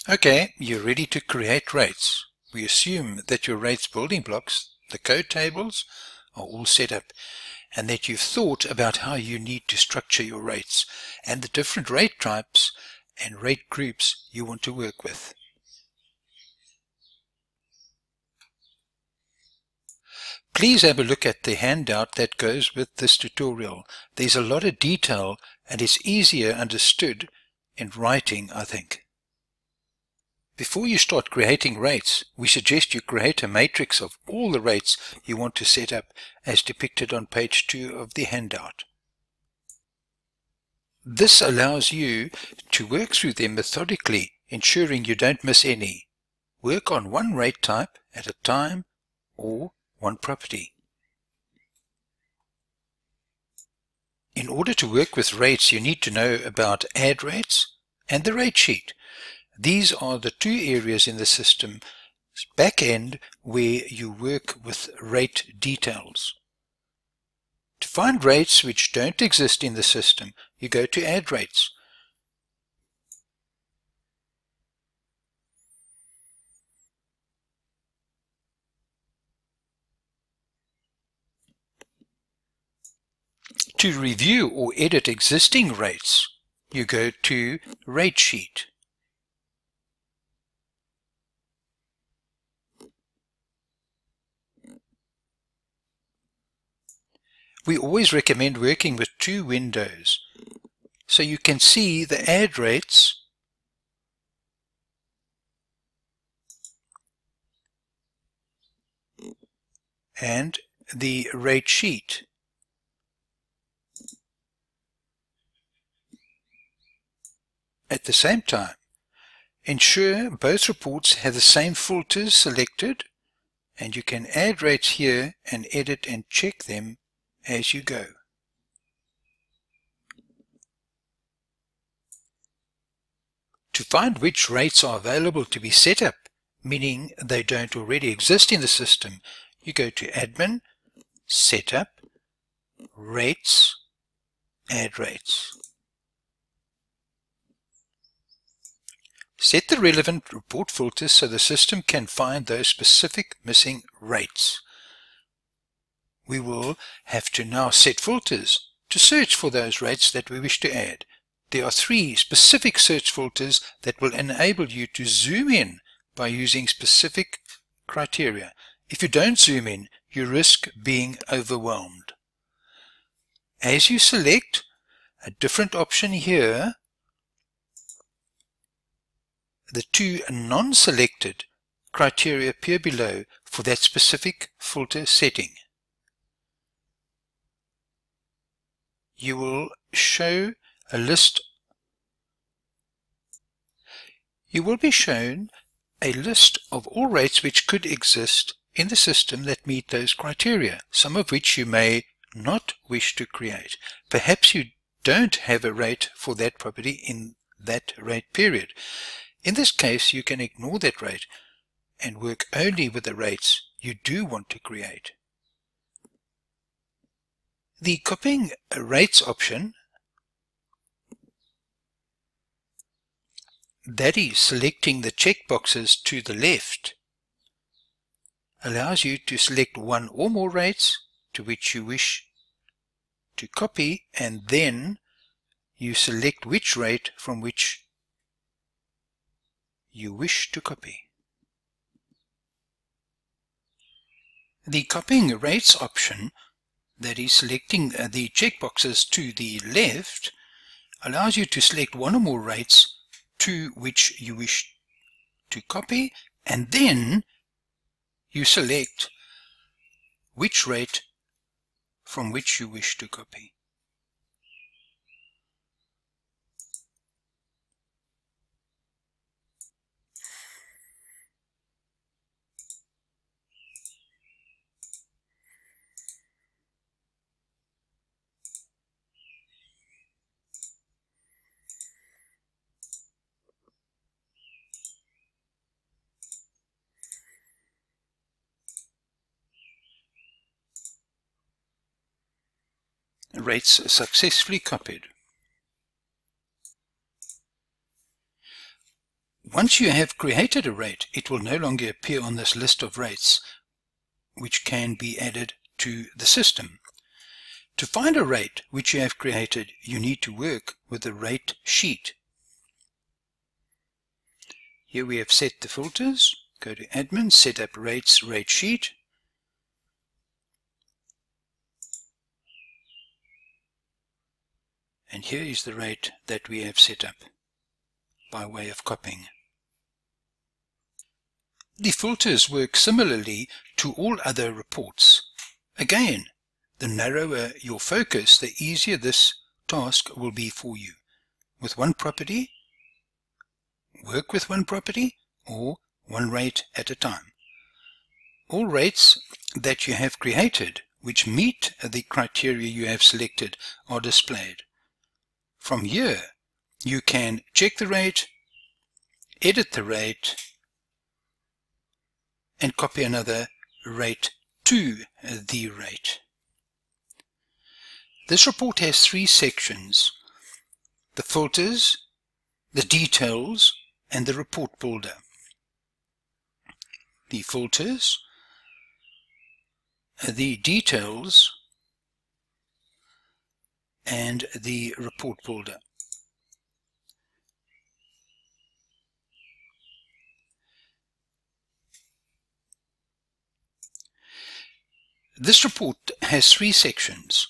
Okay, you're ready to create rates. We assume that your rates building blocks, the code tables, are all set up, and that you've thought about how you need to structure your rates and the different rate types and rate groups you want to work with. Please have a look at the handout that goes with this tutorial. There's a lot of detail and it's easier understood in writing, I think. Before you start creating rates, we suggest you create a matrix of all the rates you want to set up as depicted on page 2 of the handout. This allows you to work through them methodically, ensuring you don't miss any. Work on one rate type at a time or one property. In order to work with rates, you need to know about add rates and the rate sheet. These are the two areas in the system back end where you work with rate details. To find rates which don't exist in the system, you go to add rates. To review or edit existing rates, you go to Rate Sheet. We always recommend working with two windows, so you can see the add rates and the rate sheet. At the same time, ensure both reports have the same filters selected, and you can add rates here and edit and check them as you go. To find which rates are available to be set up, meaning they don't already exist in the system, you go to Admin, Setup, Rates, Add Rates. Set the relevant report filters so the system can find those specific missing rates. We will have to now set filters to search for those rates that we wish to add. There are 3 specific search filters that will enable you to zoom in by using specific criteria. If you don't zoom in, you risk being overwhelmed. As you select a different option here, the 2 non-selected criteria appear below for that specific filter setting. You will show a list. You will be shown a list of all rates which could exist in the system that meet those criteria, some of which you may not wish to create. Perhaps you don't have a rate for that property in that rate period. In this case, you can ignore that rate and work only with the rates you do want to create. The copying rates option, that is selecting the checkboxes to the left, allows you to select one or more rates to which you wish to copy, and then you select which rate from which you wish to copy. The copying rates option, that is selecting the checkboxes to the left, allows you to select one or more rates to which you wish to copy, and then you select which rate from which you wish to copy. Rates successfully copied. Once you have created a rate, it will no longer appear on this list of rates which can be added to the system. To find a rate which you have created, you need to work with the rate sheet. Here we have set the filters. Go to Admin, set up rates, rate sheet. And here is the rate that we have set up by way of copying. The filters work similarly to all other reports. Again, the narrower your focus, the easier this task will be for you. With one property, work with one property, or one rate at a time. All rates that you have created which meet the criteria you have selected are displayed. From here, you can check the rate, edit the rate, and copy another rate to the rate. This report has three sections: the filters, the details, and the report builder. The filters, the details, and the report builder. This report has three sections: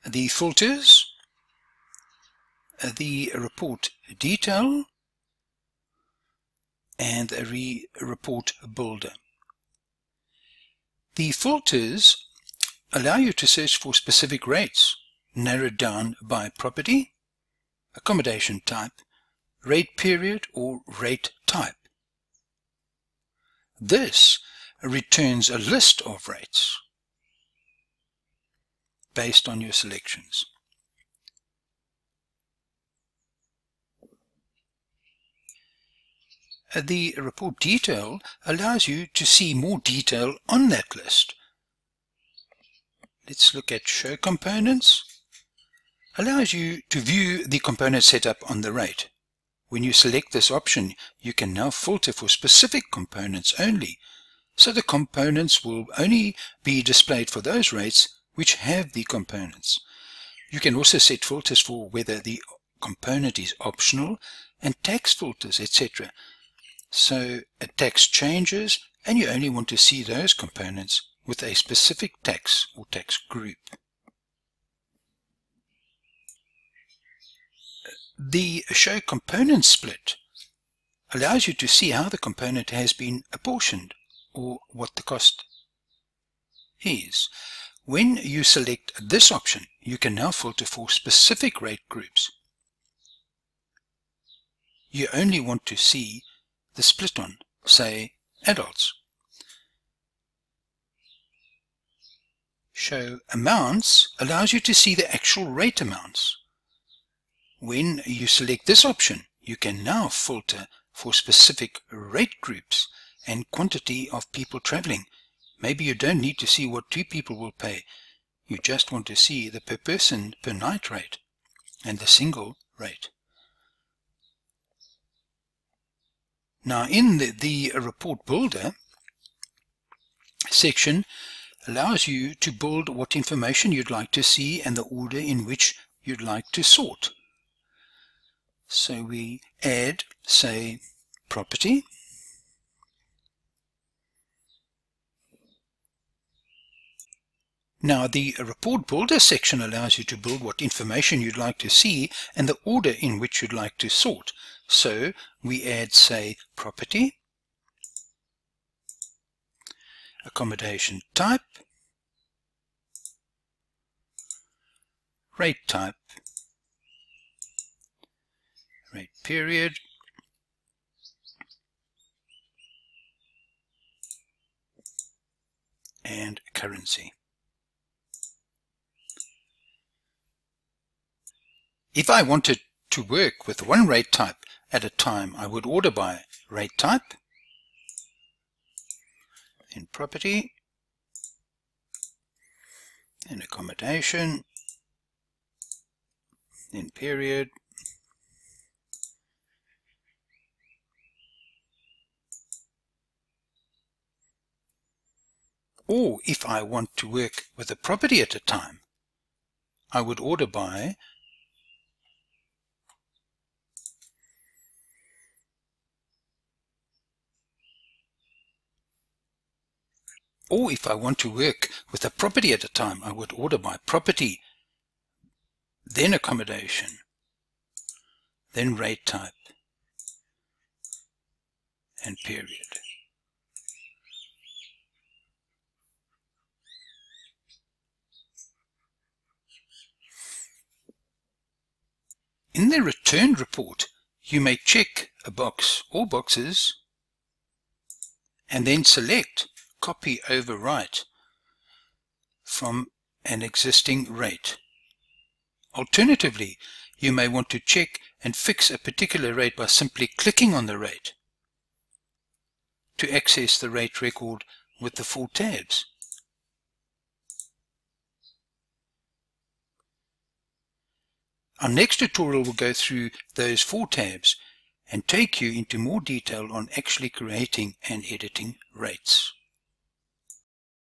the filters, the report detail, and the report builder. The filters allow you to search for specific rates, narrowed down by property, accommodation type, rate period, or rate type. This returns a list of rates based on your selections. The report detail allows you to see more detail on that list. Let's look at show components. Allows you to view the component setup on the rate. When you select this option, you can now filter for specific components only, so the components will only be displayed for those rates which have the components. You can also set filters for whether the component is optional and tax filters, etc. So a tax changes and you only want to see those components with a specific tax or tax group. The show component split allows you to see how the component has been apportioned or what the cost is. When you select this option, you can now filter for specific rate groups. You only want to see the split on, say, adults. Show amounts allows you to see the actual rate amounts. When you select this option, you can now filter for specific rate groups and quantity of people traveling. Maybe you don't need to see what 2 people will pay. You just want to see the per person per night rate and the single rate. Now in the report builder section allows you to build what information you'd like to see and the order in which you'd like to sort. So we add, say, property. Now the report builder section allows you to build what information you'd like to see and the order in which you'd like to sort. So we add, say, property, accommodation type, rate type, rate period, and currency. If I wanted to work with one rate type at a time, I would order by rate type, in property, in accommodation, in period, Or if I want to work with a property at a time, I would order by Or if I want to work with a property at a time, I would order by property, then accommodation, then rate type, and period. In the return report, you may check a box or boxes and then select Copy Overwrite from an existing rate. Alternatively, you may want to check and fix a particular rate by simply clicking on the rate to access the rate record with the full tabs. Our next tutorial will go through those 4 tabs and take you into more detail on actually creating and editing rates.